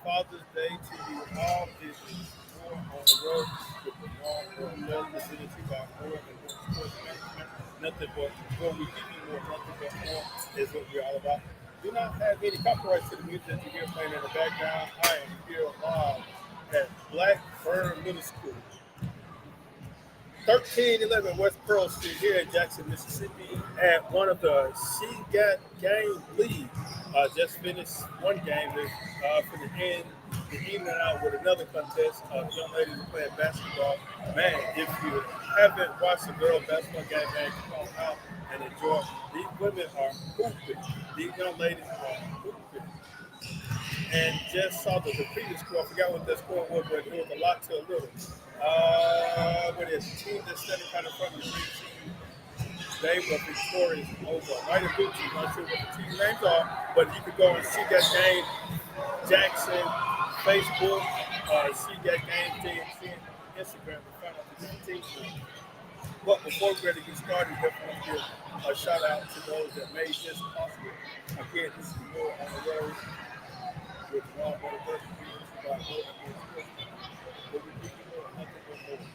Father's Day to you all. This is More on the Road with the Longboard presented to you by More and More Sports Management. Nothing but more. We give you more. Nothing but more is what we're all about. Do not have any copyrights to the music that you hear playing in the background. I am here live at Blackburn Middle School. 1311 West Pearl Street here in Jackson, Mississippi, at one of the She Got Game League. Just finished one game. They're for the end, the evening out with another contest. Young ladies are playing basketball. Man, if you haven't watched a girl basketball game, man, come on out and enjoy. These women are hooping. These young ladies are hooping. And just saw the previous score. I forgot what the score was, but it was a lot to a little. What is the team that's standing kind of front of the team? They were victorious over Mighty Blue Team. Not sure what the team names are, but you could go and see that game. Jackson, Facebook, see that game, JMC, Instagram to find out the team. But before we're ready to get started, definitely give a shout out to those that made this possible. Again, this is More on the Road with Ron Butterworth, about More and More Sports. But we give you more, nothing but more.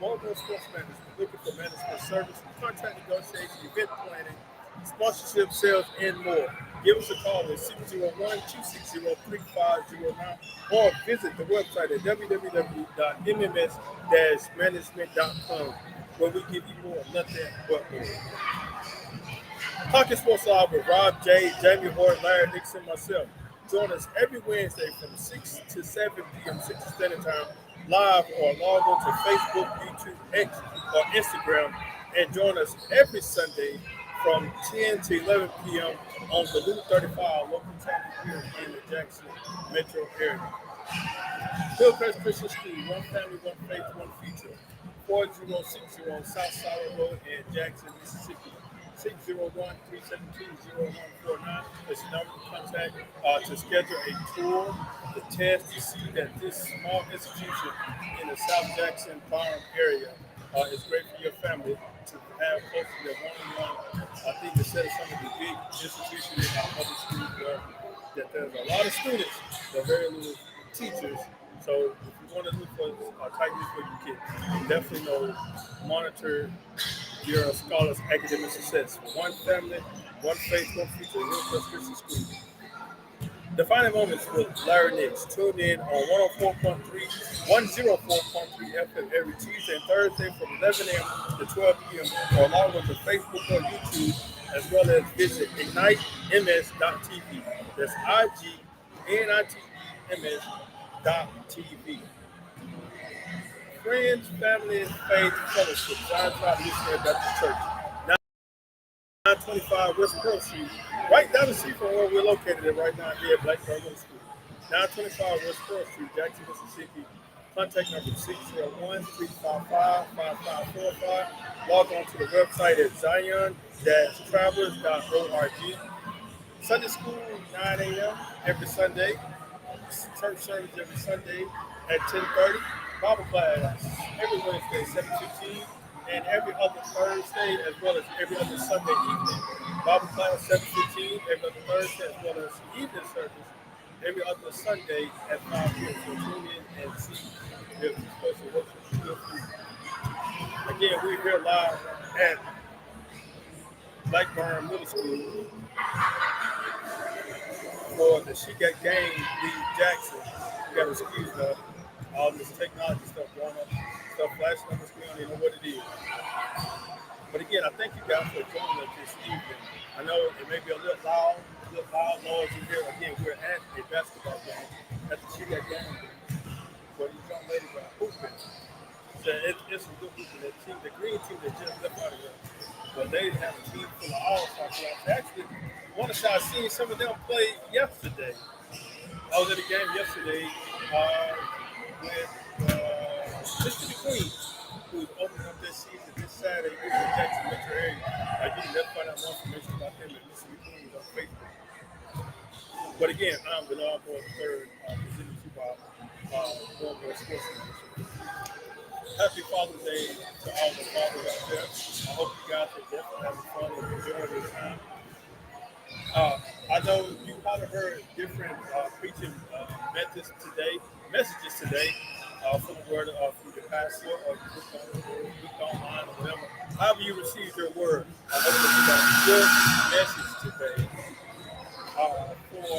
More and More Sports Management, looking for management service, contract negotiation, event planning, sponsorship, sales, and more. Give us a call at 601-260-3509 or visit the website at www.mms-management.com where we give you more, nothing but more. Talking Sports Live with Rob J, Jamie Hort, Larry Nixon, myself. Join us every Wednesday from 6 to 7 p.m. Central Standard Time, live or log on to Facebook, YouTube, X, or Instagram, and join us every Sunday from 10 to 11 p.m. on the Loop 35 local channel here in the Jackson metro area. Hillcrest Christian School, one family, one faith, one future. 4060 South Solid Road in Jackson, Mississippi. 601-372-0149. That's the number to contact to schedule a tour, the test to see that this small institution in the South Jackson Farm area is great for your family to have close to their one-on-one. I think instead of some of the big institutions in our public schools where that there's a lot of students, but very little teachers. So if you want to look for tightness for your kids, definitely know monitor your scholars' academic success. One family, one faith, one future. Hillcrest Christian School. Defining Moments with Larry Nix. Tune in on 104.3 FM every Tuesday and Thursday from 11 a.m. to 12 p.m. or log on to Facebook or YouTube, as well as visit ignitems.tv. That's IGNITEMS.tv. Friends, family, and faith fellowship. Zion Tribe Missionary Baptist Church. 925 West Pearl Street, right down the street from where we're located at right now here at Blackburn Middle School. 925 West Pearl Street, Jackson, Mississippi. Contact number 601-355-5545. Log on to the website at zion-travelers.org. Sunday school, 9 a.m. every Sunday. Church service every Sunday at 10:30. Bible class every Wednesday, 7:15. And every other Thursday, as well as every other Sunday evening. Bible class 7:15, every other Thursday, as well as evening service every other Sunday at 5 p.m. So tune in and see if this special worship is good for you. Again, we're here live at Blackburn Middle School for the She Got Game League Jackson. You got to excuse all this technology stuff going on, stuff flashing on the screen. I don't even know what it is. But again, I thank you guys for joining us this evening. I know it may be a little loud noise in here. Again, we're at a basketball game at the She Got Game. Where these young ladies are hooping. So it's some good hooping. That team, the green team that just left out of here. But they have a team full of all-star players. Actually, one of the I seen some of them play yesterday. I was at a game yesterday with Mississippi Queen, who's opening up this season this Saturday in the Jackson metro area. Again, let's find out more information about them at Mississippi Queen on Facebook. But again, I'm the Longboard third, presented to you by Longboard Sports Management. Happy Father's Day to all the fathers out there. I hope you guys are definitely having fun and enjoying this time. I know you probably heard different preaching messages today from the word from your pastor or book online or whatever. However you receive your word, I hope that you got a good message today for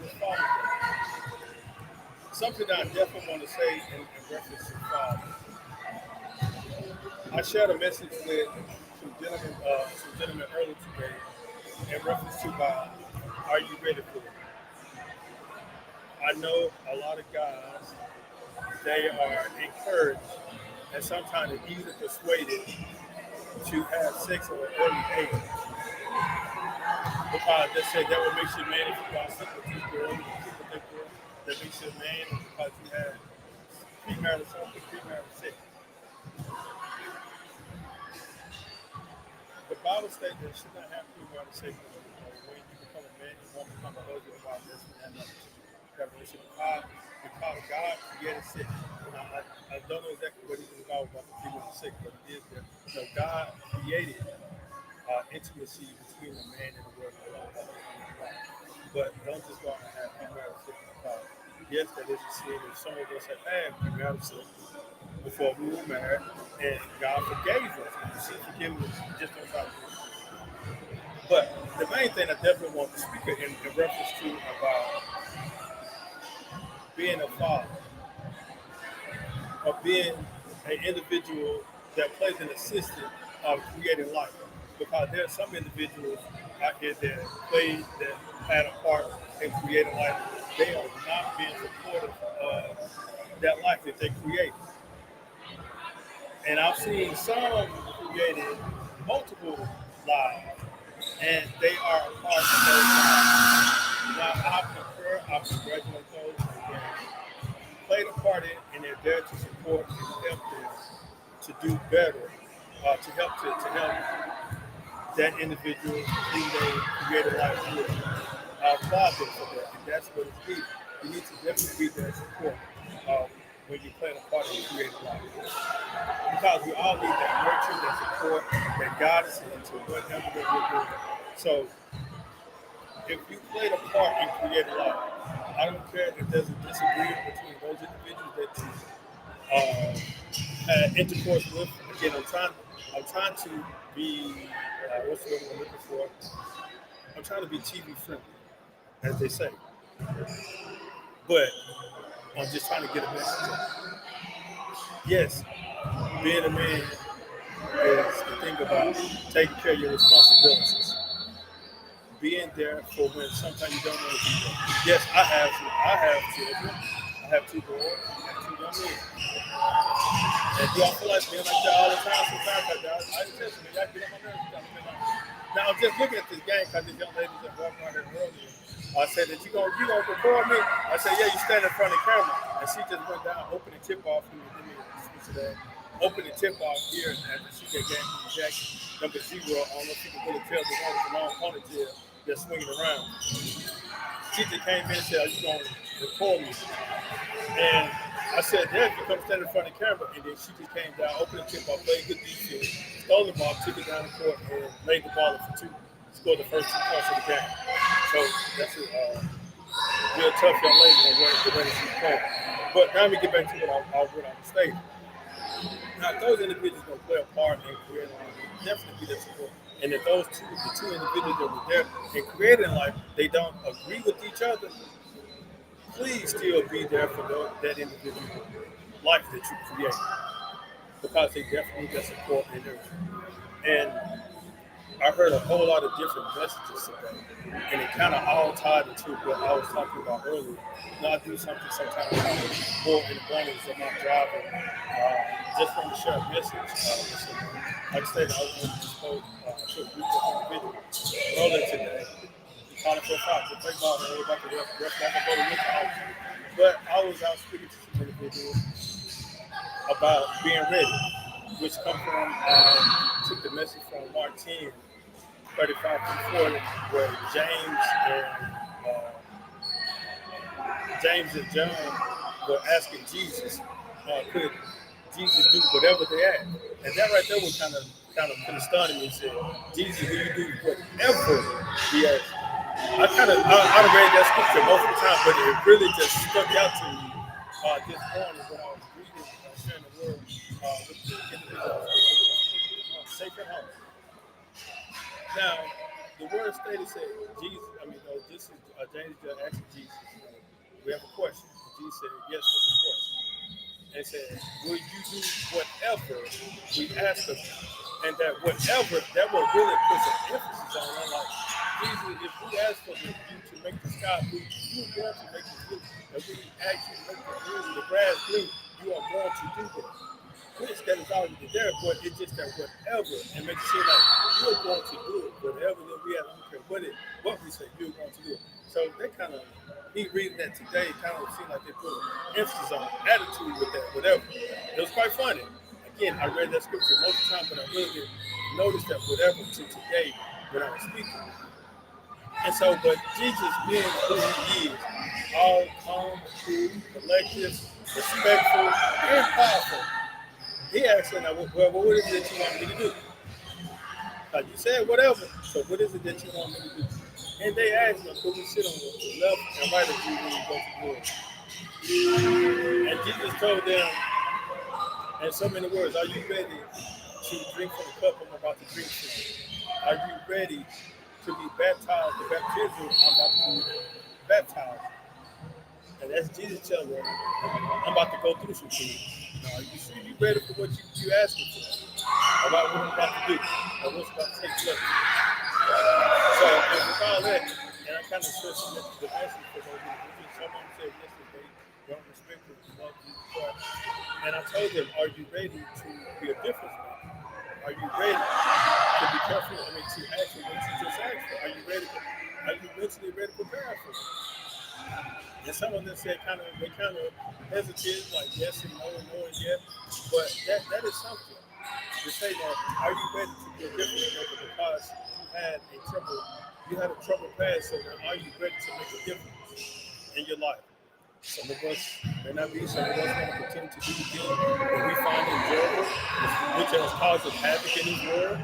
this Father's Day. Something that I definitely want to say in reference to Father. I shared a message with some gentlemen earlier today in reference to are you ready for it? I know a lot of guys, they are encouraged and sometimes even persuaded to have sex at an early age. Because they say that would make you a man if you got sex with two girls, people think that makes you a man because you had premarital sex. The Bible states that you should not have premarital sex when you become a man, you won't become a husband or wife. That's when you have relationship because God created sex. I don't know exactly what he's about the people with sex, but it is that God created intimacy between the man and the woman. But don't just go out and have premarital sex because yes, that is a sin, and some of us have had premarital sex before we were married, and God forgave us. You see, forgiveness just don't try to do it. But the main thing I definitely want to speak in reference to about being a father or being an individual that plays an assistant of creating life. Because there are some individuals out here that had a part in creating life. They are not being supportive of that life that they created. And I've seen some created multiple lives, and they are a part of those lives. Now, I concur, I congratulate those that played a part in, and they're there to support and help them to do better, to help that individual who they created life with. I applaud them for that, and that's what it's needed. You need to definitely be there to support when you play a part in creating life. Because we all need that nurture, that support, that guidance into whatever that we're doing. So if you played a part in creating life, I don't care if there's a disagreement between those individuals that you had intercourse with. Again, I'm trying to be what's the word I'm looking for? I'm trying to be TV friendly, as they say. But I'm just trying to get a message. Yes, being a man is the thing about taking care of your responsibilities. Being there for when sometimes you don't want to be there. Yes, I have children. I have two boys. I have two young men. And do I feel like being like that all the time? Sometimes I just me, I get on my nerves. Now I'm just looking at this game because this young lady just walked around here earlier. I said that you gonna record me? I said, yeah, you stand in front of the camera. And she just went down, opened the tip off. Opened the tip off here after she got game from Jackson. Number 0. I don't know if you can really tell the one with the long ponytail that's swinging around. She just came in and said, are you going to record me? And I said, yeah, you come stand in front of the camera. And then she just came down, opened the tip off, played good defense, stole the ball, took it down the court, and laid the ball up for 2. Scored the first 2 points of the game. So that's a real tough young lady and the way she's playing. But now let me get back to what I was stating. Now, if those individuals going to play a part in creating life, definitely be their support. And if the two individuals that were there in creating life, they don't agree with each other, please still be there for that individual life that you create. Because they definitely need that support and nurture. And I heard a whole lot of different messages today, and it kind of all tied into what I was talking about earlier. Now, I do something sometimes more in abundance of my driving, just want to share a message. Like I said, I was going to expose to a group of individuals earlier today. Calling for a foul, to play ball, and everybody could ref like a go to look out. But I was out speaking to some individuals about being ready, which come from, took the message from Mark 10, 35 through 40, where James and John were asking Jesus, could Jesus do whatever they asked? And that right there was kind of put a stun in me and said, Jesus, will you do whatever he asked? I read that scripture multiple times, but it really just stuck out to me this morning when I was reading, sharing the word with the individual I was speaking with. Safe at home. Now, the word stated said, Jesus, this is James just asking Jesus, we have a question. And Jesus said, yes, what's the question? And said, will you do whatever we ask of you? And that whatever, that will really put some emphasis on it. Like, Jesus, if we ask for you to make the sky blue, you are going to make it blue. If we ask you to make the grass blue, you are going to do that. Which that is already there, but it's just that whatever, and make sure like you're going to do it, whatever that we have, I don't care what we say, you're going to do it. So they kind of, me reading that today, kind of seemed like they put emphasis on attitude with that, whatever. It was quite funny. Again, I read that scripture most of the time, but I really didn't notice that whatever to today when I was speaking. And so, but Jesus being who he is, all calm, cool, collective, respectful, and powerful. He asked her, now, well, what is it that you want me to do? Like you said, whatever. So what is it that you want me to do? And they asked him, could we sit on the left and right of you when you go to glory? And Jesus told them, in so many words, are you ready to drink from the cup I'm about to drink from? Are you ready to be baptized, the baptism I'm about to be baptized? And that's Jesus telling them, I'm about to go through some things. Now, you sure you ready for what you asking for? About what I'm about to do, or what's about to take place. So, and with all that, and I kind of stressed the message for those individuals. Someone said yesterday, don't respect them, love Jesus Christ. And I told them, are you ready to be a difference maker? Are you ready to be careful? To actually what you just asked for. Are you mentally ready to prepare for it? And some of them said they kind of hesitated, like yes and no and yes. But that is something to say that are you ready to be a difference maker because you had a troubled past, so now are you ready to make a difference in your life? Some of us may not be, some of us want to continue to do the things that we find enjoyable, which has caused us havoc in this world.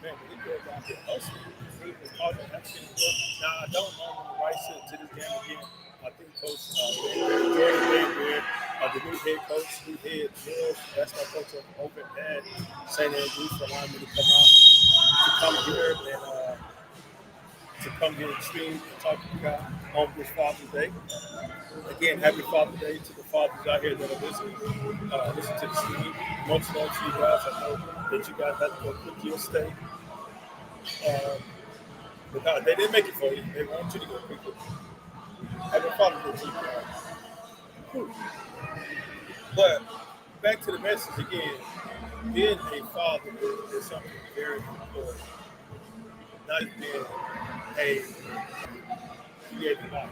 Man, but these girls out here hustling. It's causing havoc in this world. Now, I don't know the rights to this game again. I think Coach Jordan Bainbridge, the new head coach, new head girls, basketball coach over at St. Andrews, allowed me to come here and stream and talk to you guys on this Father's Day. Again, happy Father's Day to the fathers out here that are listening. Listen to the stream. Much love to you guys. I know that you guys have to go cook your steak. But they didn't make it for you. They want you to go cook it. Happy Father's Day to you guys. But back to the message again. Being a father is something very important. Not being a creative life.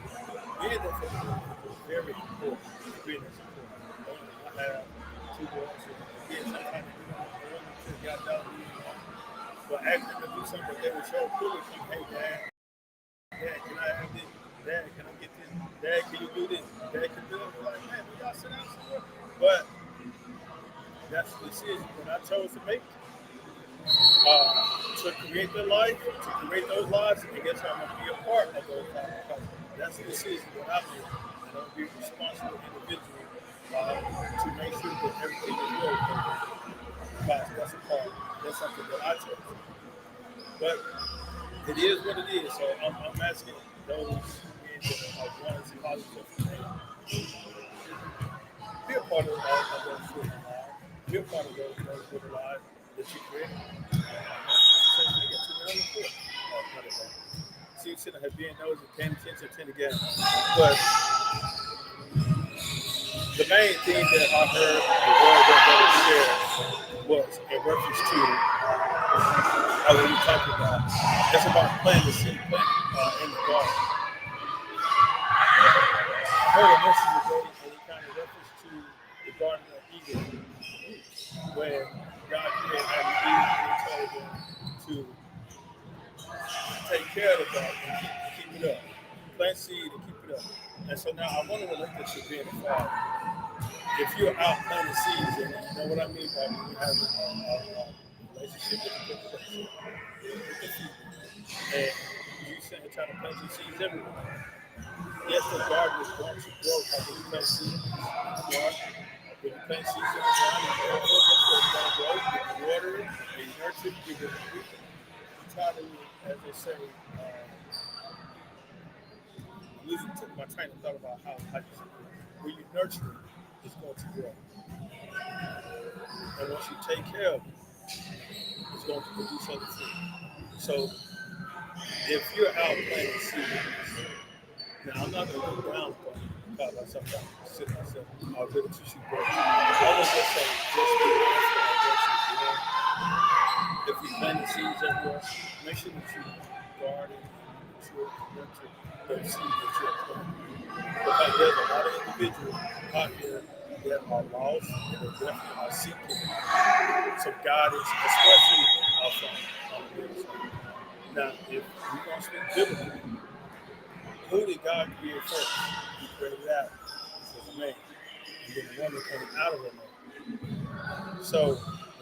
Being that is very important. Being that's important. I have two boys. Again, sometimes they got down but asking them to do something they were so cool. Hey, Dad, can I have this? Dad, can I get this? Dad, can you do this? Dad, can you do it? Like, man, we y'all sit down somewhere. But that's the decision that I chose to make. To create their life, to create those lives, and guess I'm going to be a part of those lives. Because that's the decision that I made. And I'll be a responsible individual to make sure that everything is well. Because that's a part. That's something that I chose. But it is what it is. So I'm asking those men that are wanting to positive be a part of those children's lives. Be a part of those children's lives that you create. See, you shouldn't have been those and paying attention to the game. But the main thing that I heard the word that was shared was in reference to what we talked about. It's about playing the seed, in the garden. I heard a message today, and it kind of reference to the Garden of Eden, where God created Adam and Eve and told them to take care of the garden and keep it up. Plant seed and keep it up. And so now I want to relate that to being a father. If you're out planting seeds, and you know what I mean by when you have a relationship with the people, and you sitting trying to plant your seeds everywhere. Yes, the garden is going to grow because when you plant seeds in the garden, when you plant seeds in the ground, you care for it, that's where it's going to grow. You water it, and you nurture it, you give it a week. You try to, as they say, losing my train of thought about how you should do it. When you nurture it, it's going to grow. And once you take care of it, it's going to produce other fruit. So if you're out planting seeds, now I'm not going to go down on because I sometimes sit myself, I'll get a tissue board. I would just say, just be mindful of what you're doing. If you plant the seeds everywhere, make sure that you garden and mature and nurture those seeds that you're planting. Because there's a lot of individuals out here that are lost and they definitely are seeking some guidance, especially from on the other side. Now, if we're going to speak biblically, who did God create first? He created Adam. He says man. And then the woman came out of a man. So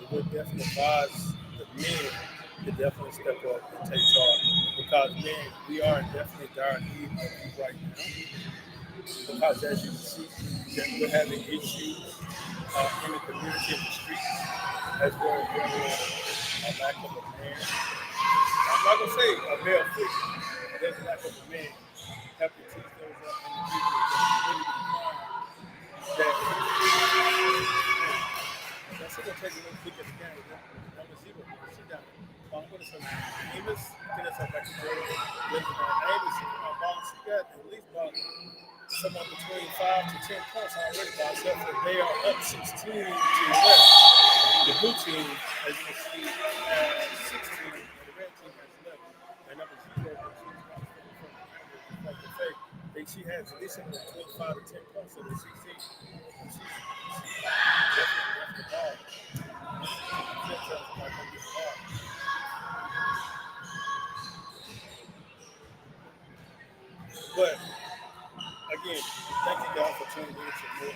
it would definitely advise the men to definitely step up and take charge. Because men, we are definitely dire need of you right now. Because as you can see, that we're having issues in the community, in the streets, as well as a lack of a man. I'm not gonna say a male figure. There's a lack of a man helping teach those individuals that really that's gonna take a little peek at the camera. Number zero, sit down. I'm gonna say Amos, get us back to Jordan. Amos, boss, she got at least about somewhere between 5 to 10 points already by herself. They are up 16 to 11. The blue team, as you can see, has 16, and the red team has 11. And number zero, like the fact, she has at least between 5 to 10 points in the 16. She's definitely the ball. But again, thank you guys for tuning in to more.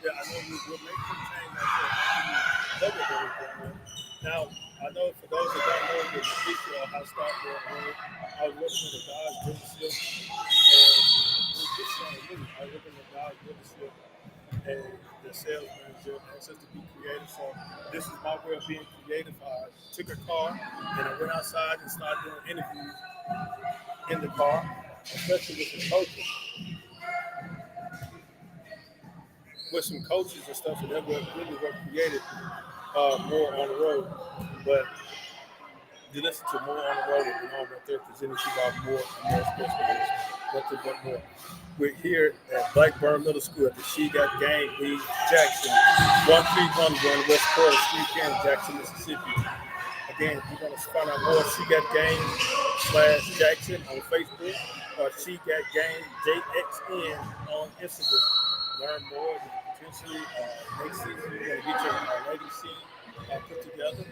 Yeah, I know we'll make some change now, I know for those that don't know the history of how Start World, I was working with a Dodge dealership, and I was working with a Dodge dealership, and the sales manager asked us to be creative. So this is my way of being creative. I took a car and I went outside and started doing interviews in the car, especially with some coaches. With some coaches and stuff, and that really were creative more on the road. But you listen to more on the road than on the third presenting to about more and more sports management. Nothing but more. We're here at Blackburn Middle School at the She Got Game League Jackson, 1311 West Quarter Street here in Jackson, Mississippi. Again, you're going to find out more She Got Game /Jackson on Facebook or She Got Game JXN on Instagram. Learn more and potentially next season you're going to get your ladies team put together.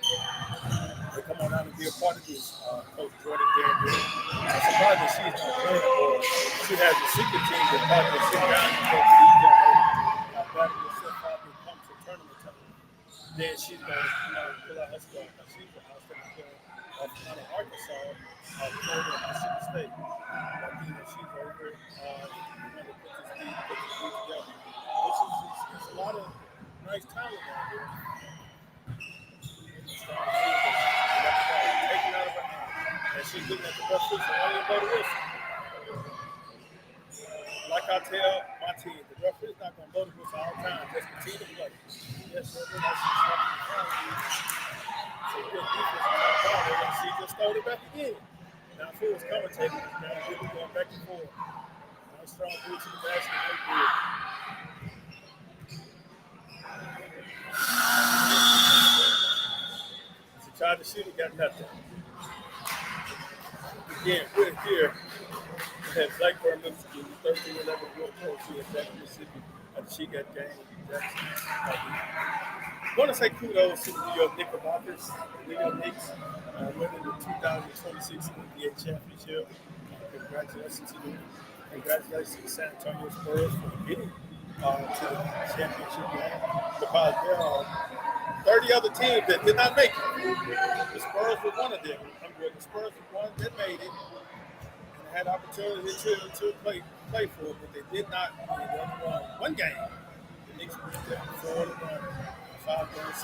They come on out and be a part of this. Coach Jordan Darren. I'm surprised that she's not playing or she has a secret team that probably sit down and coach these young ladies. Battle yourself out and come to tournament time. Then she's going to pull out her squad. She's an outstanding player out of Arkansas, Florida, Mississippi State. I think that she's over it. To put this team together. It's a lot of nice talent out there. Taking out of her hand. And she's looking at the best foot, so only go to whistle. Like I tell my team, the referee's not going to blow the whistle all the time. Just continue to play. Yes, sir. So good defense on that ball. They're going to see just throw it back again. Now, if it was commentating, man, we'll be going back and forth. Nice strong boot to the basket. No good. She tried to shoot it, got nothing. Again, we're here at Blackburn Middle School, 1311 World Coach here in Jackson, Mississippi, at the She Got Game Jackson. I want to say kudos to the New York Knickerbockers, the New York Knicks, winning the 2026 NBA championship. Congratulations to them. Congratulations to the San Antonio Spurs for getting to the championship game because there are 30 other teams that did not make it. The Spurs were one of them. The Spurs were one that made it and had opportunity to play for it, but they did not. They only won one game. The Knicks beat them 4-1, 5-1 series.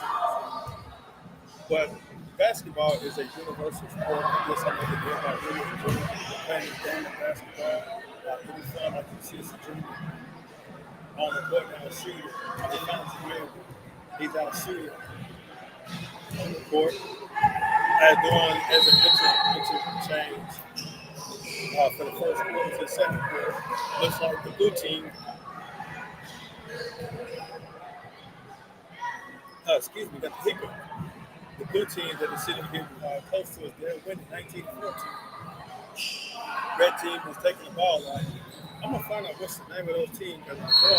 But basketball is a universal sport. I guess I'm going to get my really enjoy playing the game of basketball. Anytime I can see a junior on the court now shooting, they found him. He's out shooting on the court as doing as an interchange for the first quarter to the second quarter. Looks like the blue team, got the hiccup. The blue team that is sitting here close to us, they're winning 19-14. Red team is taking the ball out. I'm gonna find out what's the name of those teams because I saw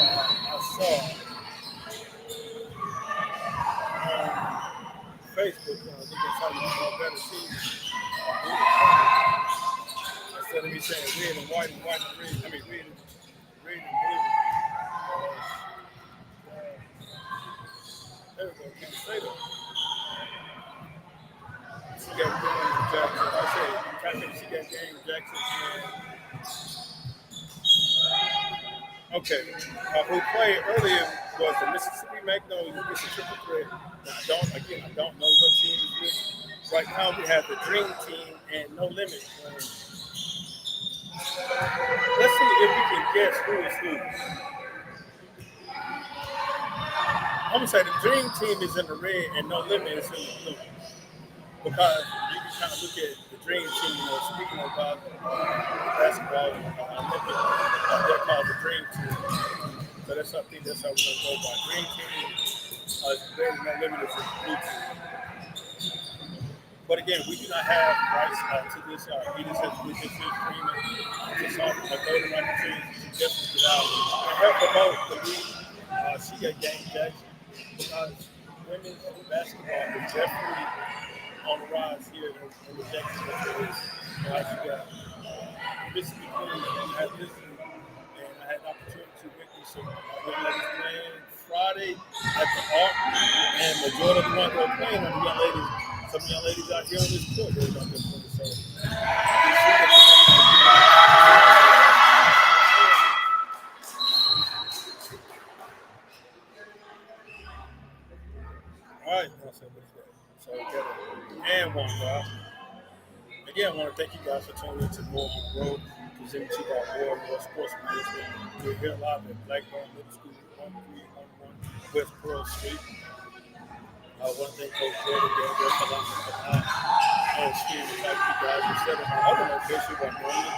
on Facebook they can find a better team. Instead of me saying red and white and white and red, I mean red and blue. There we go. Can you say that? She got James Jackson. I think she got James Jackson. Okay. Who played earlier was the Mississippi Magnolias. It's a triple threat. I don't know what team is with. Right now, we have the Dream Team and No Limit. Let's see if we can guess who is who. I'm going to say the Dream Team is in the red and No Limit is in the blue. Because you can kind of look at the Dream Team, speaking about basketball, Olympic, they're called the Dream Team. So that's something that's how we're going to go by. Dream Team is very No Limit is the blue team. But again, we do not have rights to this. We just have to get this agreement to solve the voting rights to definitely get out and help promote the league. She got James Jackson because women's basketball is definitely on the rise here in the Jacksonville area. She got Mississippi Queen, I had listened, and I had an opportunity to witness some young ladies playing Friday at the Arc, and majority of the ones that were playing on the young ladies. Some young ladies out here on this court, they're on this court. So, all right, so we got it. And one guy. Again, I want to thank you guys for tuning in to More on the Road, presented to you by More Sports Management. We're here live at Blackburn Middle School, 1311 West Pearl Street. I want to thank Coach Jordan there for coming out and speaking to you guys instead of my other location one morning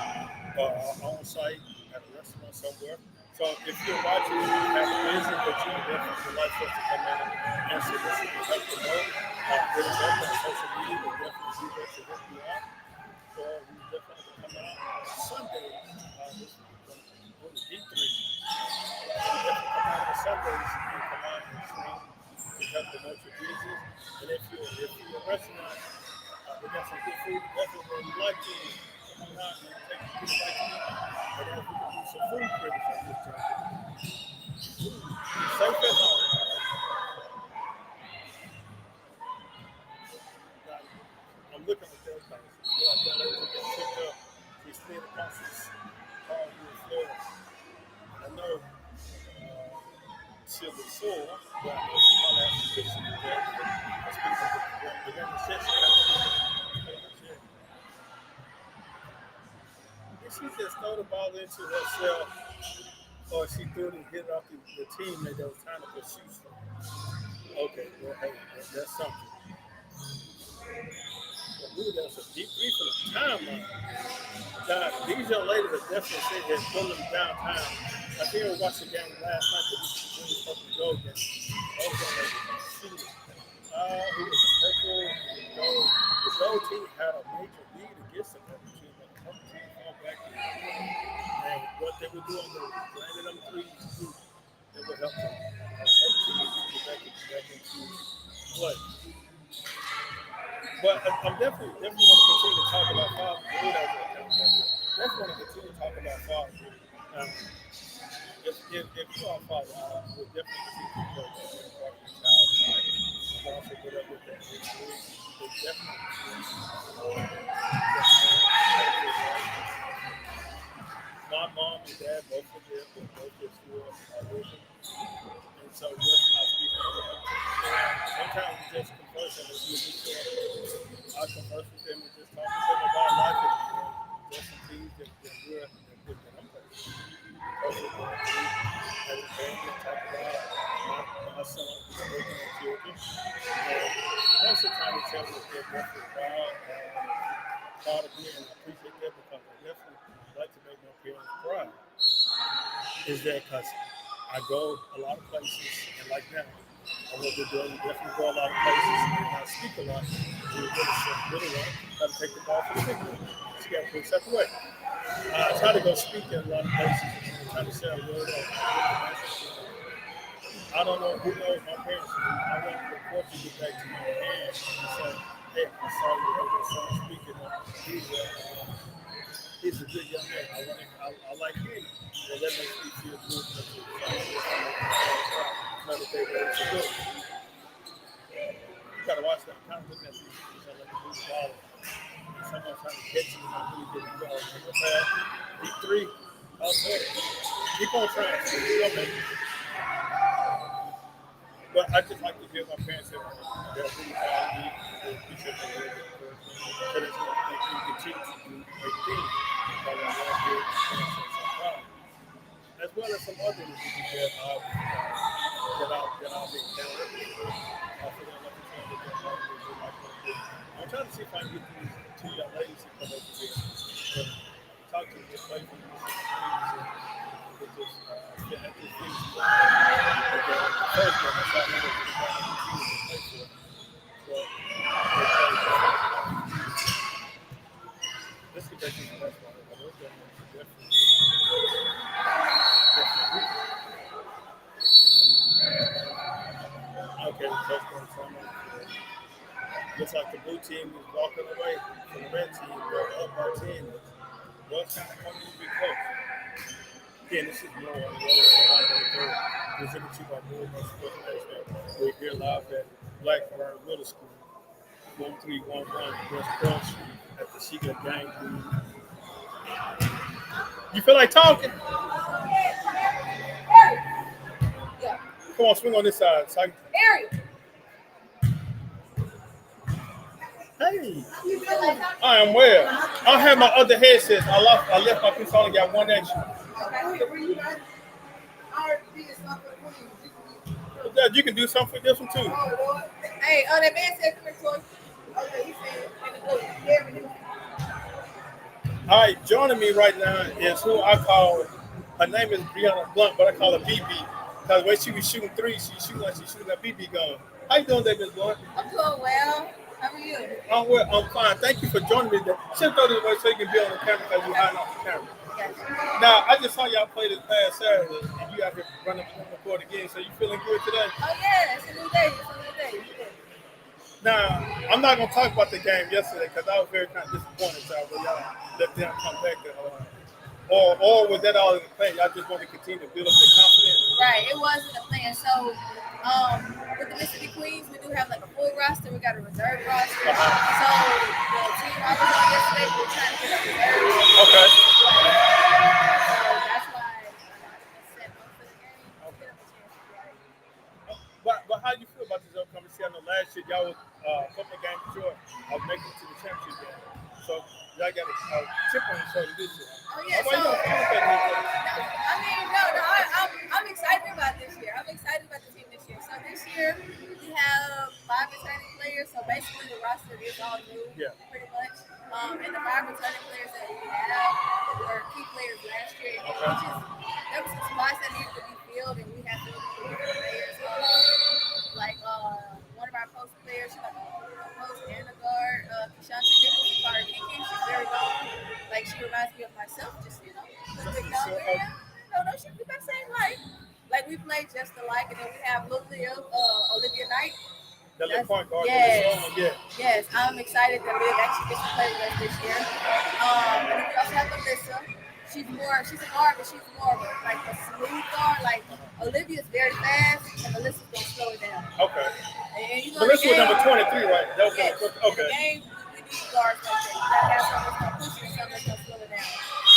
on site at a restaurant somewhere. So if you're watching and you have a business that you definitely would like us to come in and answer this and help promote, hit us up on social media. We'll definitely do that to help you out. So we definitely come out Sunday. This on the D3. We definitely come out on Sundays and come out and stream to help promote your business. And if you're a restaurant, we got some good food. Definitely would like to come out and take a good bite to eat. And then we can do some food critics on this time. Safe at home. I'm looking at those things. You know, young ladies that get picked up. We stayed across this hardwood floor. I know she'll be sore, but I know she probably has to fix it with that. That's because the woman said she has to fix it. And she just threw the ball into herself, or she threw it and hit it off the teammate that was trying to pursue something. Okay, well, hey, that's something. Ooh, that's a deep brief of the timeline. These young ladies are definitely sitting here pulling downtown. I think I was watching the game last night that we were supposed to go against. Who was purple and gold. The gold team had a major lead against the purple team, but the purple team fell back in. And what they were doing was landing them threes too. They would help them. Purple team get back into play. But I'm definitely want to continue to talk about father. Definitely want to continue to talk about father. if you are a father, I would definitely teach you what part of your child's life. Also put up with that. It's definitely my mom and dad both of them, but both are still living. And so yes, I speak to them. And sometimes we just converse and if you meet them, I converse with them and just talk to them about life and just some things that I'm facing. Also going through as a family and talk about my son who's working on children. And most of the time they tell me that they're definitely proud of me and I appreciate that because I definitely like to make my parents proud. Is that because I go a lot of places, and like now, I what we're doing, we definitely go a lot of places, and I speak a lot. We really want to take the ball for the big one. She got to put step away. I try to go speak in a lot of places and try to share a word of I don't know who knows my parents. I want to report to get back to my parents and say, hey, I saw you over your son speaking. He's a good young man. I like him. And that makes me feel good. Another day that it's good. You gotta watch that. I'm kind of looking at these like a blue ball. And someone trying to catch him and I really didn't go. Okay, deep three. Okay. Keep on trying. You'll make it. But I just like to hear my parents say they're really proud of me. They appreciate the way they work. So that's what they can continue to do great things. Because I love hearing my parents say so proud. As well as some other individuals that I've encountered. I feel like I'm trying to get out of here. I'm trying to see if I can get these two young ladies to come over here and talk to me, just play for me some things and just get at this thing. The first one, I saw them over the play for. So, let's get back to the next one. Those young ones are okay, the first one, so looks like the blue team is walking away from the red team, but up our team was kind of coming to be close. Again, this is more on the road, so I'm going to go presented to you by More Much Sports Management. We're here live at Blackburn Middle School, 1311 West Cross Street at the Sheikah Gang. You feel like talking? Come on, swing on this side. So hey, I am well. I have my other headsets. I left my piece on and got one extra. Yeah, you can do something for this one too. Hey, that man said Chris. Okay, he said. All right, joining me right now is who I call. Her name is Brianna Blunt, but I call her BB because when she was shooting threes, she's shooting like she's shooting a BB gun. How you doing, today, Miss Blunt? I'm doing well. How are you? I'm well. I'm fine. Thank you for joining me. Should throw this way so you can be on the camera because you're hiding off the camera. Yes. Now, I just saw y'all play this past Saturday, and you out here running the court again. So you feeling good today? Oh yeah, it's a new day. It's a new day. Now, I'm not going to talk about the game yesterday because I was very kind of disappointed, y'all, but y'all let them come back. Or was that all in the plan? Y'all just want to continue to build up their confidence? Right, it was in the plan. So, with the Mississippi Queens, we do have like a full roster. We got a reserve roster. So, the team I was on yesterday, we're trying to get a reserve. Okay. So, that's why I set up for the game. Okay. But how do you feel about this upcoming season? I know last year y'all was a couple of games short of making it to the championship game. So y'all got a chip on your shoulder this year. Oh yeah. I'm excited about this year. I'm excited about the team this year. So this year we have 5 returning players. So basically the roster is all new, pretty much. And the 5 returning players that we have were key players last year. There was some spots that needed to be filled, and we have to players. One of our post players, she's like a post and a guard. Kishanti Nichols, called her Kiki. She's very long. Like she reminds me of myself, just a little bit younger. No, she be about the same height. Like we play just alike, and then we have Olivia Knight. The little point guard. Yes, I'm excited that Liv actually gets to play with us this year. And then we also have Alyssa. she's a guard, but she's more of like a smooth guard. Like Olivia's very fast, and Melissa's gonna slow it down. Okay. And you know, Melissa was the game, number 23, right? That was yes, number 20. in Okay. the game, we need guards like that. You gotta have someone that's gonna push you and someone that's gonna slow it down.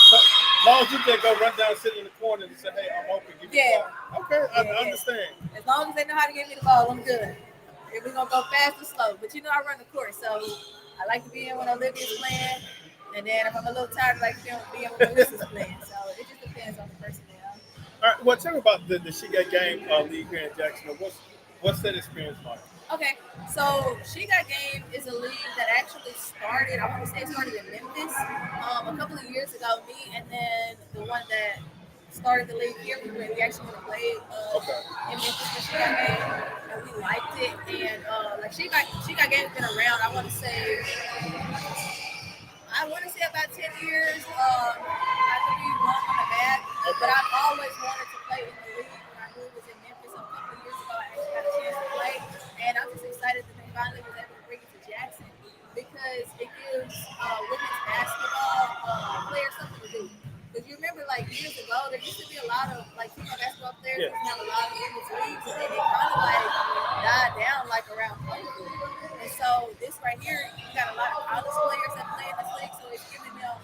So, as long as you just go run down, sit in the corner, and say, "Hey, I'm open. Give me Yeah. the ball." Okay, I understand. As long as they know how to give me the ball, I'm good. If we're gonna go fast or slow, but you know I run the court, so I like to be in when Olivia's playing, and then if I'm a little tired, I like to be in when Melissa's playing. So it just depends on the personnel. All right. Well, tell me about the She Got Game league here in Jacksonville. What's that experience like? Okay, so She Got Game is a league that actually started. I want to say it started in Memphis a couple of years ago. Me and then the one that started the league here, we actually went to play in Memphis for She Got Game, and we liked it. And like She Got Game's been around. I want to say about 10 years. I could be wrong on the math, but I've always wanted to play in the league. When I knew it was in Memphis a couple of years ago, I actually got a chance to play, and I'm just excited that they finally was able to bring it to Jackson because it gives women's basketball players something to do. Because you remember, like years ago, there used to be a lot of like female basketball players who have a lot of women's leagues, and it kind of like died down like around COVID. And so this right here, you got a lot of college players that play in this league, so it's giving them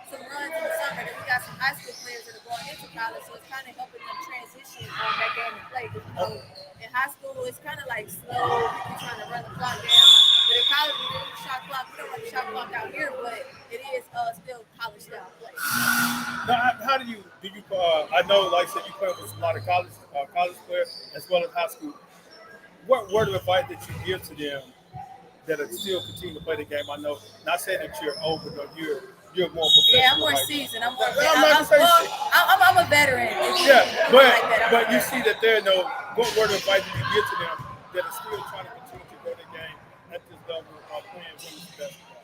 some runs in the summer. Then we got some high school players that are going into college, so it's kind of helping them transition on that game to play. Because you know, in high school, it's kind of like slow, people trying to run the clock down. But in college, we do the shot clock. We don't run the shot clock out here, but it is still college style play. Now, how do you? I know, like I said, you play with a lot of college players as well as high school. What word of advice that you give to them that are still continue to play the game? I know, not saying that you're old, but you're more professional. Yeah, I'm more seasoned. I'm more. I'm a veteran. Yeah, but like you see that there no what word of advice do you give to them that are still trying to continue to grow the game at this level of playing women's basketball?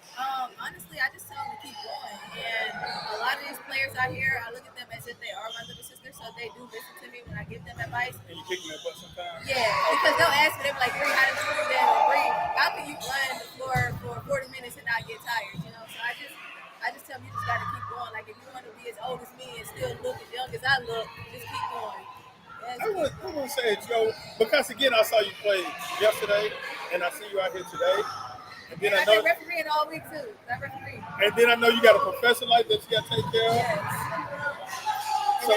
Honestly, I just tell them to keep going. And a lot of these players out here, I look at them as if they are my little sisters, so they do listen to me when I give them advice. And you kick them in the butt sometimes? Yeah, because they'll ask me, they'll be like, Bree, how did you do that? Or Bree, how can you run the floor for 40 minutes and not get tired? You know, so I just tell them you just got to keep going. Like, if you want to be as old as me and still look as young as I look, just keep going. I would say, Joe, because again, I saw you play yesterday, and I see you out here today. And then I've been refereeing all week too. And then I know you got a professional life that you got to take care of. Yes. So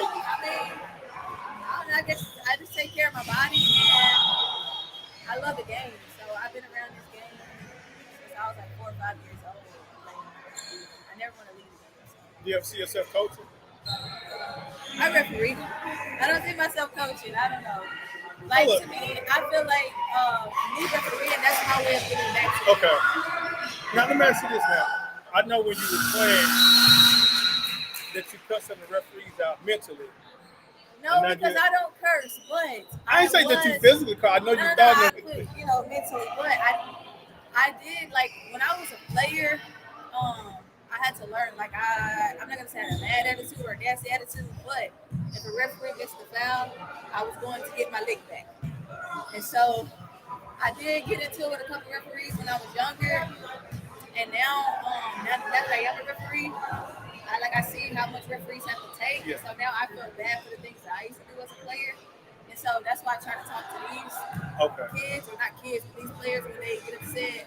I guess I just take care of my body, and I love the game. So I've been around this game since I was like 4 or 5 years old. I never want to leave the game. So. Do you ever see yourself coaching? I referee. I don't see myself coaching. I don't know. Like, to me, I feel like me refereeing, that's my way of getting back to Okay. Now, let me ask you this now. I know when you were playing that you cut some of the referees out mentally. No, because I don't curse, but I ain't saying that you physically curse. I know you thought you know, mentally, but I did, like, when I was a player, I had to learn. Like, I'm not gonna say I had a bad attitude or a nasty attitude, but if a referee gets the foul, I was going to get my lick back. And so I did get into it with a couple referees when I was younger, and now that I am a referee, I see how much referees have to take. Yeah. So now I feel bad for the things that I used to do as a player. And so that's why I try to talk to these kids, or not kids, but these players when they get upset.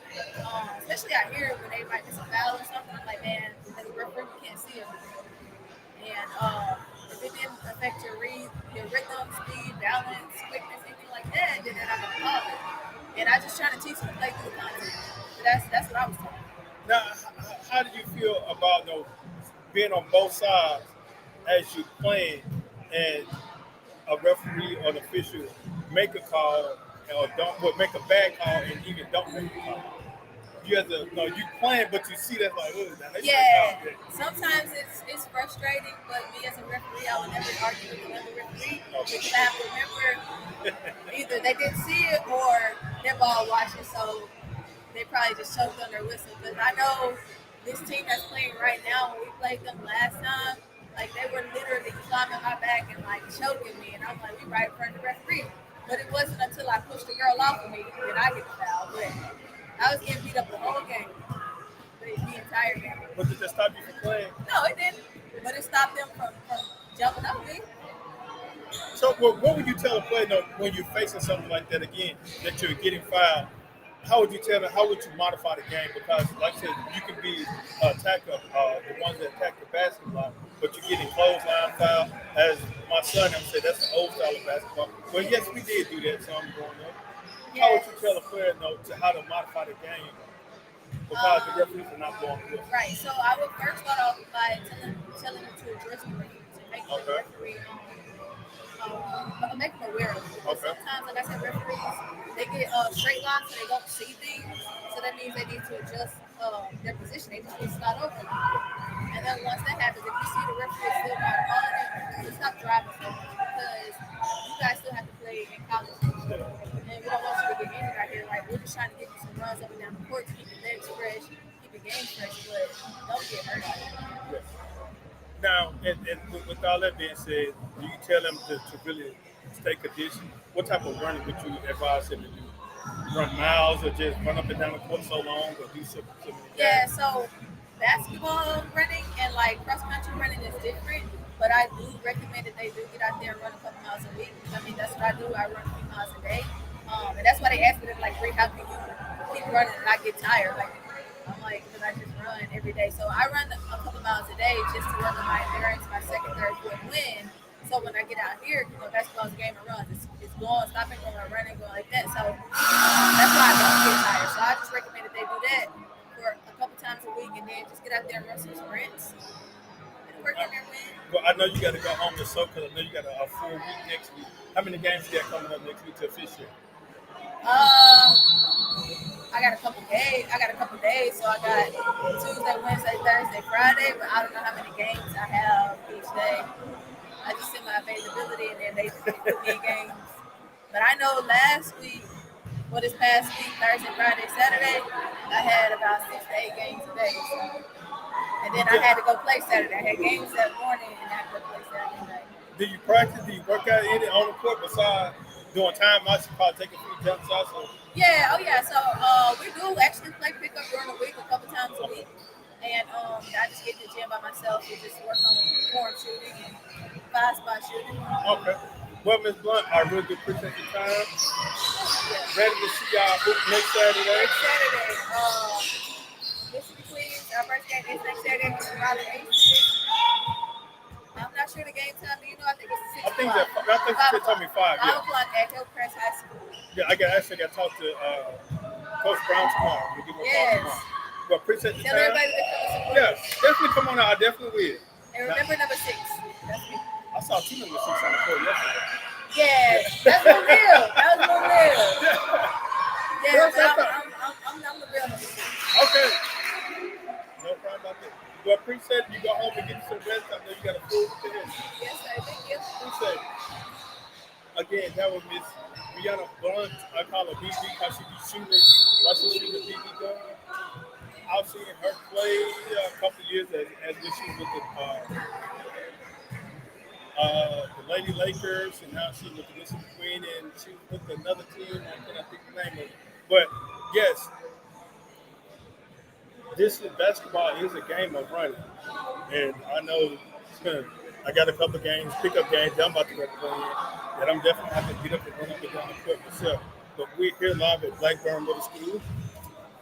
Especially out here when they might miss a foul or something. I'm like, man, as a referee, you can't see everything. And if it didn't affect your rhythm, speed, balance, quickness, anything like that, then I'm gonna call it. And I just try to teach them to play through the content. So that's what I was talking about. Now, how do you feel about being on both sides as you're playing and a referee or an official make a call or make a bad call and even don't make a call? You have to, you playing, but you see that like, yeah. Sometimes it's frustrating, but me as a referee, I would never argue with another referee because I have to remember either they didn't see it or they're ball watching, so they probably just choked on their whistle. Because I know this team that's playing right now, when we played them last time, like they were literally climbing my back and like choking me, and I'm like, we right in front of the referee. But it wasn't until I pushed the girl off of me that I get the foul. But I was getting beat up the whole game, the entire game. But did that stop you from playing? No, it didn't. but it stopped them from jumping up me. So, what would you tell a player though, when you're facing something like that again, that you're getting fouled? How would you tell them? How would you modify the game? Because, like I said, you can be attacker, the ones that attack the basketball, but you're getting clothesline foul. As my son said, that's the old style of basketball. Well, yes, we did do that some growing up. How would Yes. you tell a player though to how to modify the game because the Um, referees are not blowing the whistle? right. So I would first start off by telling them to address the referee, to make the Okay. referee make them aware of it. Because Okay. sometimes, like I said, referees they get straight lines, so they don't see things. So that means they need to adjust their position. They just need to start over. And then once that happens, if you see the referee is still not calling it, just stop driving so much because you guys still have to play in college. And we don't want you to get injured out here. Like, we're just trying to get you some runs up and down the court to keep your legs fresh, keep your game fresh, but don't get hurt out here. Yes. Now, and with all that being said, do you tell them to really stay conditioned? What type of running would you advise them to do? Run miles or just run up and down the court so long or do something like Yeah, that? so basketball running and like cross country running is different, but I do recommend that they do get out there and run a couple miles a week. I mean, that's what I do. I run 3 miles a day, and that's why they ask me to like, Bree, how can you keep running and not get tired? Like, I'm like, because I just run every day. So I run a couple miles a day just to work on my endurance, my second, third, fourth win. So when I get out here, basketball is a game of runs. It's going, stopping, going, running, going like that. So that's why I don't get tired. So I just recommend that they do that for a couple times a week, and then just get out there and run some sprints and work on their win. Well, I know you got to go home to soak because I know you got a full week next week. How many games you got coming up next week to officiate? I got a couple days. So I got Tuesday, Wednesday, Thursday, Friday, but I don't know how many games I have each day. I just send my availability, and then they put me in games. But I know last week, this past week, Thursday, Friday, Saturday, I had about 6 to 8 games a day. So. And then I had to go play Saturday. I had games that morning, and I had to go play Saturday night. Do you practice? Do you work out any on the court besides doing timeouts? You probably take a few jump shots. Or... Yeah, oh yeah. So we do actually play pickup during the week a couple times a week. And I just get in the gym by myself and just work on form shooting and 5-spot shooting. Okay. Well, Ms. Blunt, I really do appreciate your time. Yeah. Ready to see y'all next Saturday. Next Saturday, Mississippi Queens, our first game is next Saturday. Raleigh 8. I'm not sure the game time. Do you know? I think it's 6 I think o'clock. that. I think they told me 5. 5 Yeah. o'clock at Hillcrest High School. Yeah. I got to talk to Coach Brown tomorrow. We'll give him a call Yes. tomorrow. Well, appreciate the Tell time. everybody to come support. Yeah, definitely come on out. I definitely will. And remember number 6. That's me. I saw 2 number 6 on the court yesterday. Yes, that's my real. That was my real. Yeah, Yes, but that's I'm the real number 6. Okay. No problem about that. Well, appreciate it. You go home and get you some rest. I know you got a full day. Yes, sir. Thank you. Appreciate it. Again, that was Miss Brianna Blunt. I call her BB because she be shooting, like she's shooting the BB gun. I've seen her play a couple of years as when she was with the Lady Lakers, and now she's with the Mississippi Queen, and she was with another team. I cannot think the name of it. But yes, basketball is a game of running, and I know I got a couple of games, pickup games that I'm about to go play in, that I'm definitely have to get up and run up and down the court myself. But we're here live at Blackburn Middle School,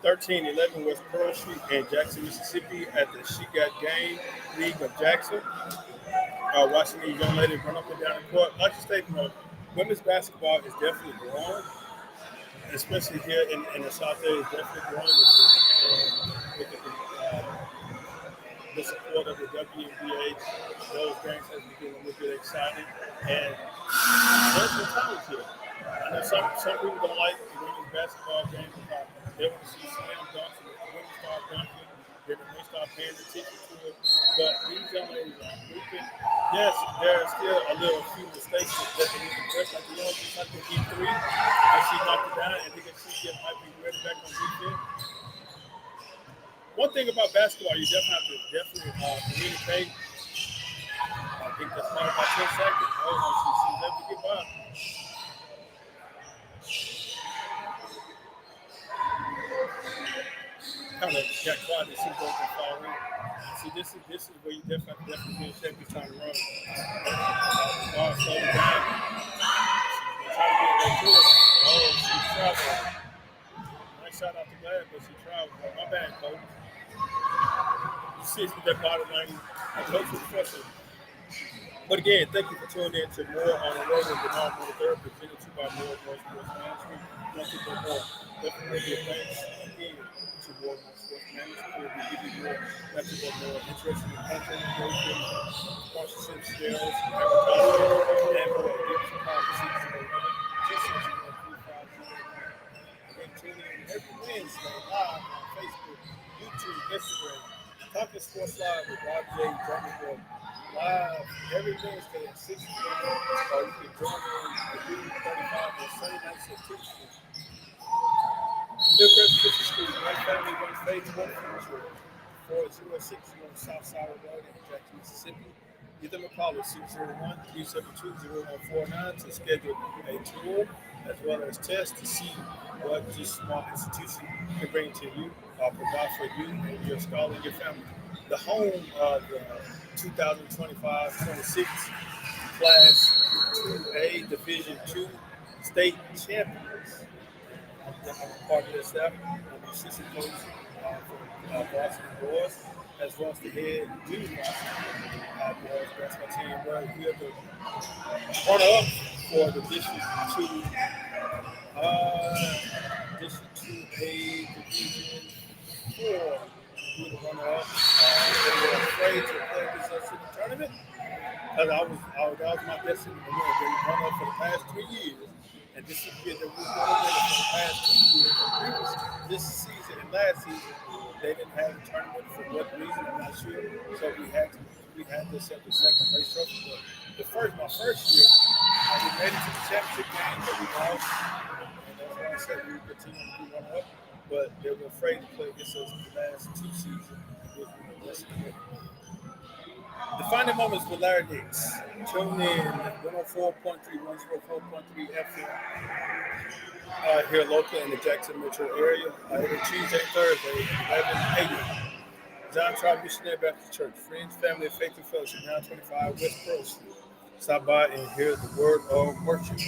1311 West Pearl Street in Jackson, Mississippi, at the She Got Game League of Jackson. Watching these young ladies run up and down the court. Like you stated, women's basketball is definitely growing, especially here in the South area. It's definitely growing with the support of the WNBA. Those games have been getting a little bit exciting, and there's some talent here. I know some people don't like the women's basketball game because they want to see slam dunks, and if the women start dunking, then they start paying attention to it. But these young ladies are moving. Yes, there are still a little few mistakes that they need to correct. Like just like the E3, and she knocked it down, and they can see might be ready back on defense. One thing about basketball, you definitely have to communicate. I think that's not about 10 seconds. She's able to get by. Kind of got quiet and she's going to fall in. See, this is where you definitely be in shape. You're trying to run. Ball slow down. She's trying to get back to it. Oh, she traveled. Nice shot out the glass, but she traveled. My bad, coach. You see it's with that body line. I coach was frustrated. But again, thank you for tuning in to more on the road with the non-motor therapy presented to you by more Sports Management. Once again, more definitely give thanks again to more Sports Management. Where we give you more nothing but more interesting content, engagement, sponsorship sales, advertising, and more. Give us a call to 601 and tune in every Wednesday live on Facebook, YouTube, Instagram. Talking Sports Live with Rob J. Jamie live every Wednesday at 6 p.m. Or you can join in the Beauty 35 on Sunday nights at 2 p.m. Hillcrest Christian School, one family, one faith, one future. 406 on Southside Road in Jackson, Mississippi. Give them a call at 601-372-0149 to schedule a tour as well as test to see what this small institution can bring to you, provide for you and your scholar and your family. The home of the 2025-26 Class 2A Division II state champions. I'm part of this staff. I'm the assistant coach for varsity boys, as well as the head junior varsity boys basketball team. Where we are the runner-up for the District 2A Division 4. We were the runner-up. They were afraid to play against us in the tournament. Because that was my destiny to win. They run up for the past 3 years. And this is the year that we were going to win it for the past 2 years. This season and last season, they didn't have a tournament for what reason, I'm not sure. So we had to accept the second place trophy. But my first year, we made it to the championship game that we lost. And that's why I said we would continue to be runner up. But they were afraid to play against us in the last 2 seasons. And we were destiny. Defining moments with Larry Nix. Tune in 104.3, 104.3 FM here locally in the Jackson metro area. Every Tuesday, Thursday, 11 a.m. John Tribe Missionary Baptist Church, Friends, Family, and Faith and Fellowship, 925 West Pearl Street. Stop by and hear the word of worship.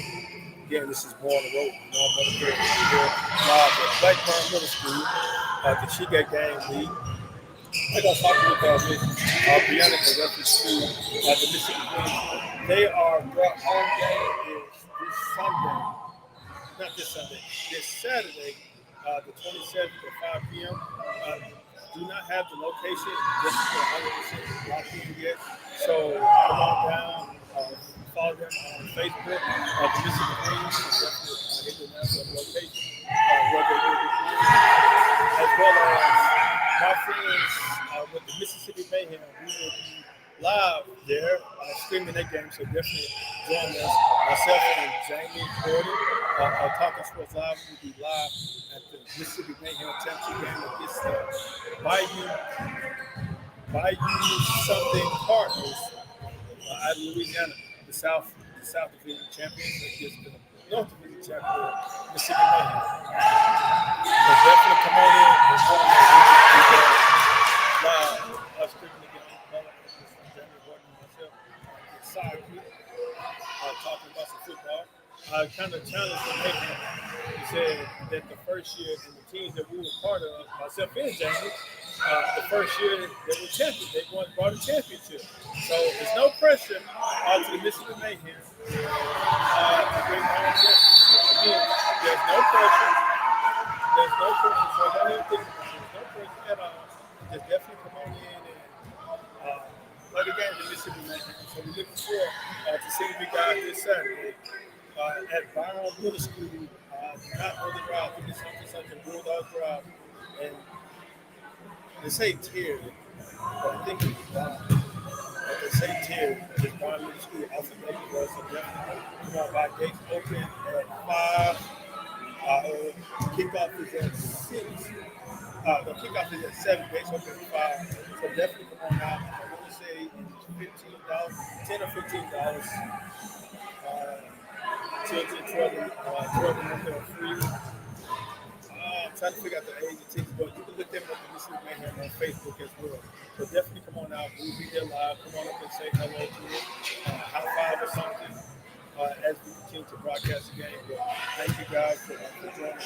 Again, this is More on the Road. You know, I'm going to hear live at Blackburn Middle School, the Chica Gang League. I got talking with Brianna in reference to the Mississippi Queens. Their home game is this Sunday. Not this Sunday. This Saturday, the 27th at 5 p.m. Do not have the location just 100% locked in yet. So come on down, follow them on Facebook. The Mississippi Queens they do have the location where they will be playing, as well as my friends with the Mississippi Mayhem. We will be live there streaming that game, so definitely join us. Myself and Jamie Gordon, Talking Sports Live, will be live at the Mississippi Mayhem Championship game against the Bayou something Cardinals out of Louisiana, the South Division champions against the North Division champion, Mississippi Mayhem. So definitely come on in and join us live. Us streaming the game, Jamie Gordon and myself, inside talking about some football. I kind of challenged the Mayhem. He said that the first year and the teams that we were part of, myself and Jamie, the first year they were champions. They brought a championship. So there's no pressure to the Mississippi Mayhem to bring home a championship. Again, there's no pressure. There's no pressure. So don't even think about it. There's no pressure at all. Just definitely come on in and play the game with Mississippi Mayhem. So we're looking forward to seeing you guys this Saturday at Byron Middle School. Not on the drive. I think it's something Bulldog Drive. And they say Terry, but I think it's Byron. But they say Terry. It's Byron Middle School off of Maple. So definitely come on by. Gates open at 5. Kickoff is at 6. The kickoff is at 7. Gates open at 5. So definitely come on out. I want to say it's $15, $10 or $15. Children, 12 and under are free. I'm trying to figure out the age of tickets, but you can look them up at Mississippi Mayhem on Facebook as well. So definitely come on out. We'll be there live. Come on up and say hello to it. High five or something as we continue to broadcast the game. But thank you guys for joining the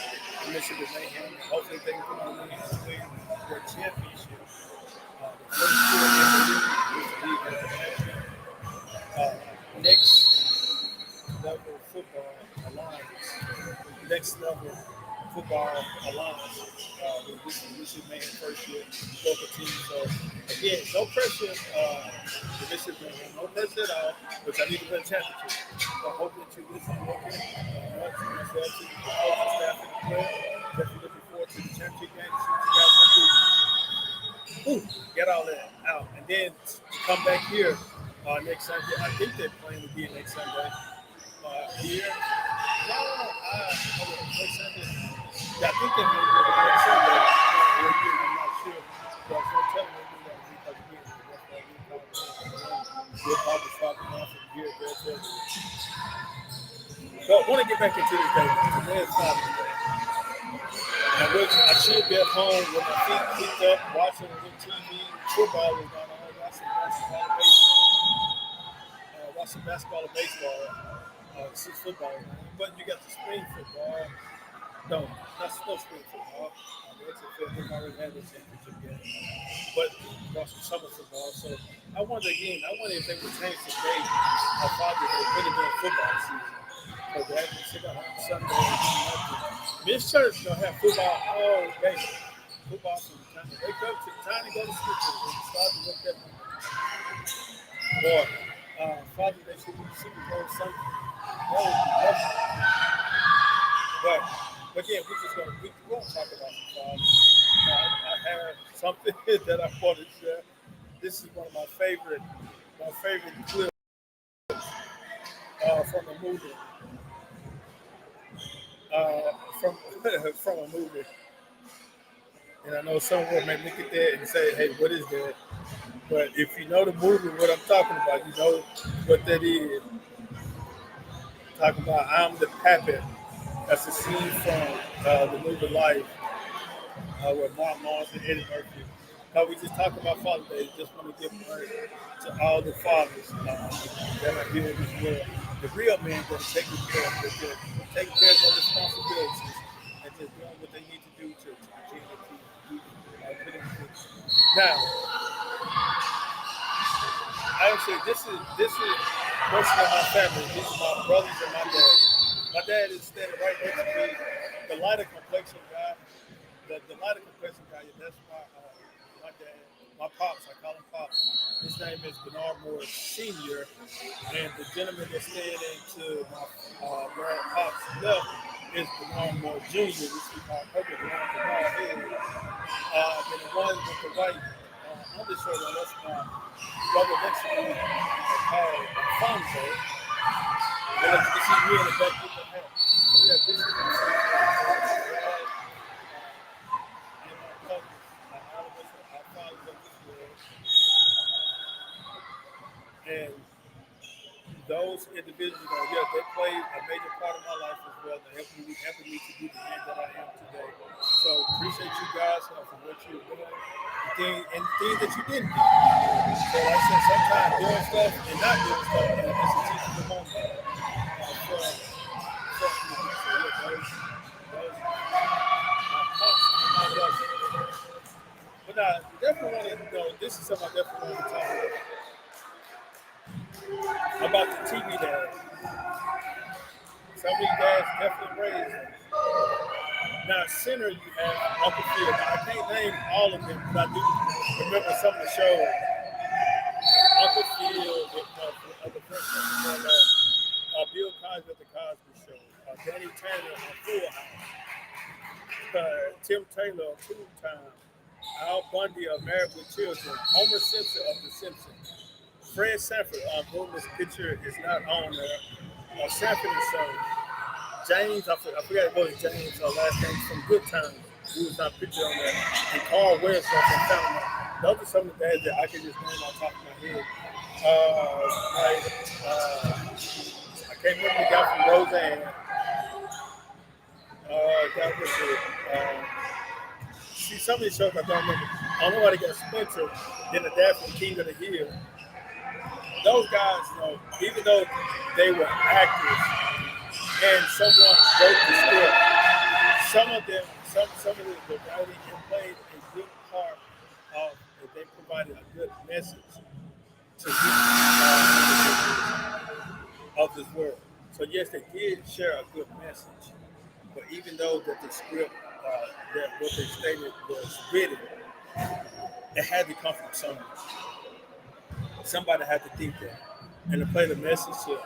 Mississippi Mayhem. And hopefully they can win their championship. The first year in the league, which the league has been next level football alliance. Next level football alliance. This is Mayhem first year local team. So again, no pressure. The Mississippi Mayhem, no pressure at all. Which I need to win a championship. So I hope that you listen and working myself to the coaching staff and the player. Definitely looking forward to the championship game. See what you guys can do. Get all that out, and then come back here next Sunday. I think they're playing again next Sunday. Here, next Sunday. Yeah, I think they're going to be next Sunday. I'm not sure, but no telling me because again, that's why we'll probably start off from here. So I want to get back into this game. Today is Father's Day. I should be at home with my feet kicked up, watching a little TV. Football is going on. Watching basketball or baseball. This is football. But you got the spring football. No, that's no spring football. They've already had this championship game. But watching summer football. So I wonder if they would change the date of Father's Day really during football season. So they have to sit out on Sunday. This church don't have football all day. Football from the time they wake up to the time they go to sleep and start to look at them. Boy, Father, they should be Super Bowl Sunday. But yeah, we won't talk about the Father. I have something that I want to share. This is one of my favorite clips from a movie. From a movie. And I know someone may look at that and say, hey, what is that? But if you know the movie, what I'm talking about, you know what that is. Talking about I'm the Puppet. That's a scene from the movie Life with Mark Lawrence and Eddie Murphy. We just talked about Father's Day. Just want to give honor to all the fathers that are here in this world. The real men that are taking care of their responsibilities and just doing what they need to do to continue to do put in place. Now, I would say this is mostly my family. These are my brothers and my dad. My dad is standing right next to me. The lighter complexion guy. The lighter complexion guy. That's my dad. My pops. I call him pops. His name is Bernard Moore Sr. And the gentleman that's standing to my pops left is Bernard Moore Jr., which we call Purple Bernard Hill. And the one with the white undershirt on, that's my brother next to me called Alfonso. And as you can see me in the back with the hat. So yeah, this is my son. And my cousins. All of us are fathers of this world. And those individuals, they played a major part of my life as well. They helping me to be the man that I am today. So appreciate you guys for what you're doing and things that you didn't do. So like I said, sometimes doing stuff and not doing stuff, it's a teachable moment. But I definitely want to know, this is something I definitely want to talk about the TV dads. Some of these dads definitely raised them. Now, center you have Uncle Phil. Now, I can't name all of them, but I do remember some of the shows. Uncle Phil, the first one, Bill Cosby at the Cosby Show, Danny Tanner on Full House, Tim Taylor on Tool Time, Al Bundy of Married with Children, Homer Simpson of The Simpsons, Fred Sanford, boom, this picture is not on there, Sanford and Son, James, I forgot it was James, last name from Good Times, who was not pictured on there, and Carl West from Fountain. Those are some of the guys that I can just name on top of my head. I can't remember the guy from Roseanne. see some of these shows I don't remember. I don't know why they got Spencer, then the dad from King of the Hill. Those guys, even though they were actors and someone wrote the script, some of them, some of the writing and played a good part of, they provided a good message to of this world. So yes, they did share a good message, but even though that the script, that what they stated was written, it had to come from someone. Somebody had to think that, and to play the message to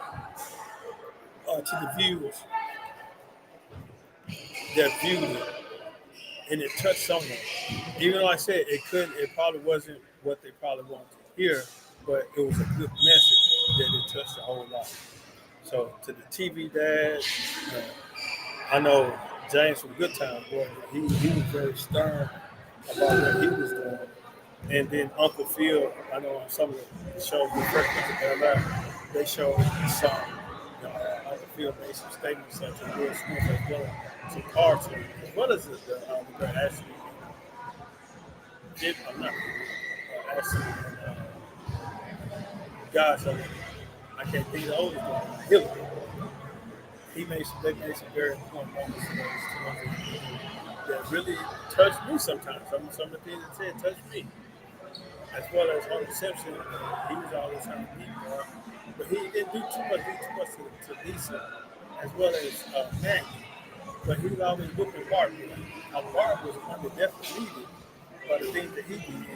the viewers that viewed it, and it touched someone. Even though I said it probably wasn't what they probably wanted to hear, but it was a good message that it touched a whole lot. So to the TV dad, I know James from Good Time, boy, he was very stern about what he was doing. And then Uncle Phil, I know on some of the shows, the first ones in LA, they showed some, Uncle Phil made some statements such as Will Smith as well as some cartoons, as well as the girl Ashley, I'm not, Ashley, gosh, I can't think of the oldest one, Hillary. They made some very important moments in those that really touched me sometimes. Some of the things that said touched me. As well as Homer Simpson, he was always trying to beat more, but he didn't do too much to Lisa, as well as Maggie. But he was always looking at Bart. Bart was one that definitely needed for the things that he did.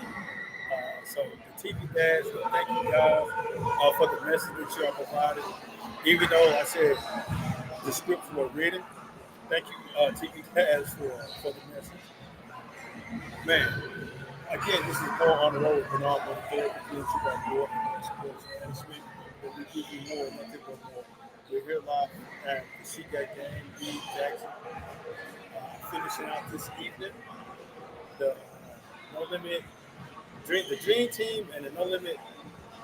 So the TV dads, thank you guys for the message that you all provided. Even though I said the scripts were written, thank you TV dads for the message. Man, again, this is more on the road with Bernard Montfort. We give you about more and sports management, but we give you more, nothing but more. We're here live at the Seagate game. B. Jackson finishing out this evening. The No Limit the Dream Team and the No Limit.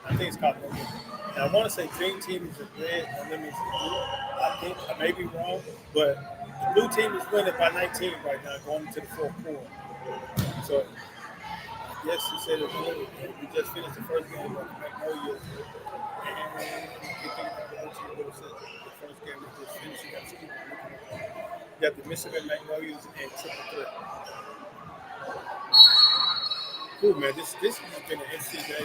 I think it's called No Limit. And I want to say Dream Team is in red, No Limit is in blue. I think I may be wrong, but the blue team is winning by 19 right now, going into the fourth quarter. So yes, he said it earlier. We just finished the first game of the Magnolias. And you think about the first game we just finished, you got the Michigan Magnolias and Triple Threat. Cool, man. This has been an interesting day.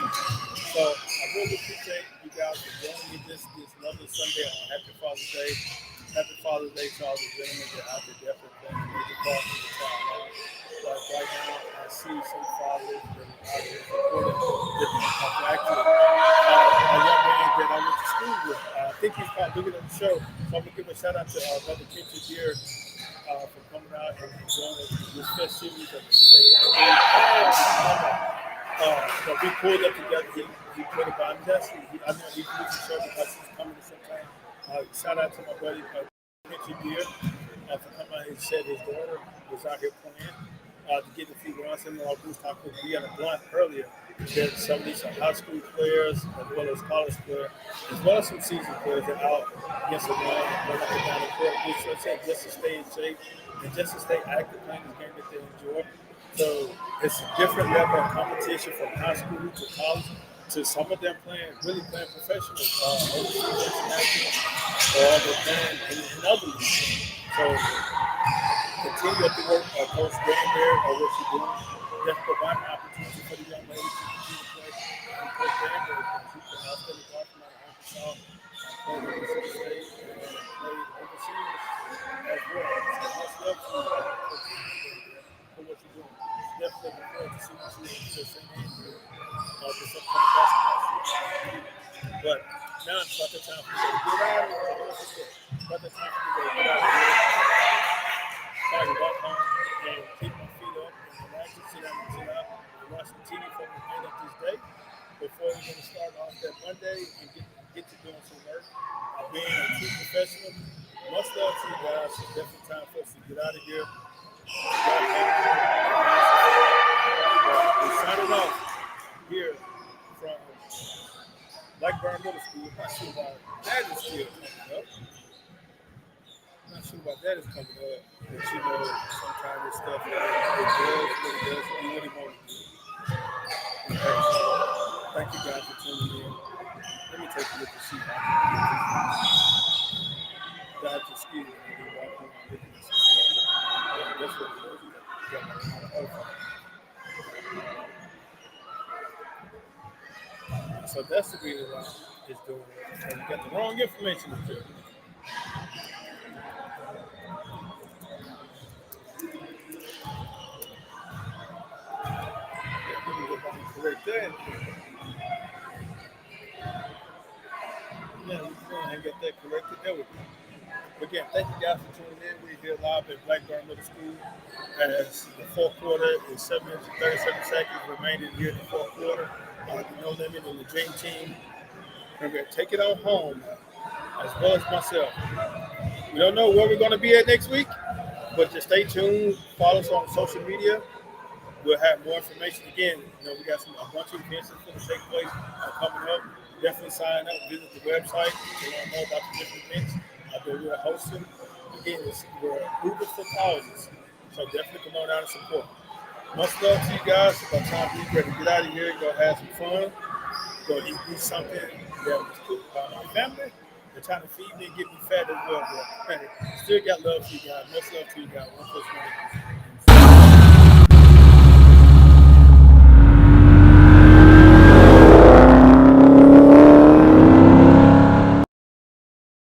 So I really appreciate you guys for joining me this lovely Sunday on Happy Father's Day. Happy Father's Day to all the gentlemen that out there definitely playing a major part in the child life. But right now, I see some fathers that are out there supporting that actually a young man that I went to school with. I think he's probably looking at the show. So I'm going to give a shout out to Brother Kenton Deere for coming out and joining this festivities of the CA. So we pulled up together. He put it by me. I know he used the show because he's coming at some time. Shout out to my buddy Kenton Deere for coming out. He said his daughter was out here playing to get a few runs in. Bruce talked about we had a blunt earlier that some of these are high school players as well as college players, as well as some seasoned players that are out against the run and going up and down the court, which I said just to stay in shape and just to stay active playing this game that they enjoy. So it's a different level of competition from high school to college to some of them really playing professional overseas international, or they're playing in other leagues. So continue to work, Coach Danbury, or what you're doing. Just provide an opportunity for the young ladies to continue to play. And Coach Danbury, who's an outstanding guard from Arkansas, played at Mississippi State and played overseas as well. So much love to you, Coach Danbury, for what you're doing. Definitely looking forward to see what you do to St. Andrew this upcoming basketball season. But now it's about the time for me to get out of here. It's about the time for me to get out of here. I can walk home and keep my feet up and relax and sit down and chill out and watch the TV for the end of this day before we're going to start off that Monday and get to doing some work. Being a true professional, much love to you guys. It's definitely time for us to get out of here. We're signing off here from Blackburn Middle School. I'm not sure why that is still coming up. I'm not sure about that is coming up. But you know, sometimes this stuff it does what it does do what it wants to do. Okay, so thank you guys for tuning in. Let me take a look and see if I can Dr. Ski and they walk around looking at some stuff. That's what it is. So that's the reason why it's doing it. So you got the wrong information up there. Yeah, we can go back and correct that. Yeah, we can go ahead and get that corrected. There we go. Again, thank you guys for tuning in. We're here live at Blackburn Middle School as the fourth quarter is 7 minutes and 37 seconds remaining here in the fourth quarter. No Limit and the Dream Team. We're going to take it on home, as well as myself. We don't know where we're going to be at next week, but just stay tuned. Follow us on social media. We'll have more information again. You know, we got a bunch of events that's going to take place coming up. Definitely sign up, visit the website to learn more about the different events that we're hosting. Again, we're Uber for causes, so definitely come on out and support. Much love to you guys. It's about time for you to get out of here and go have some fun. Go eat something that was cooked by my family. They're trying to feed me and get me fat as well. But still got love for you guys. Much love to you guys. One plus one.